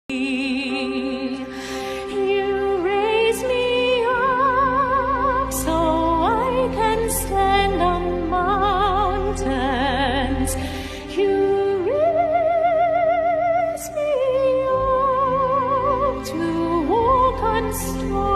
You raise me up so I can stand on mountains. You raise me up to walk on stars.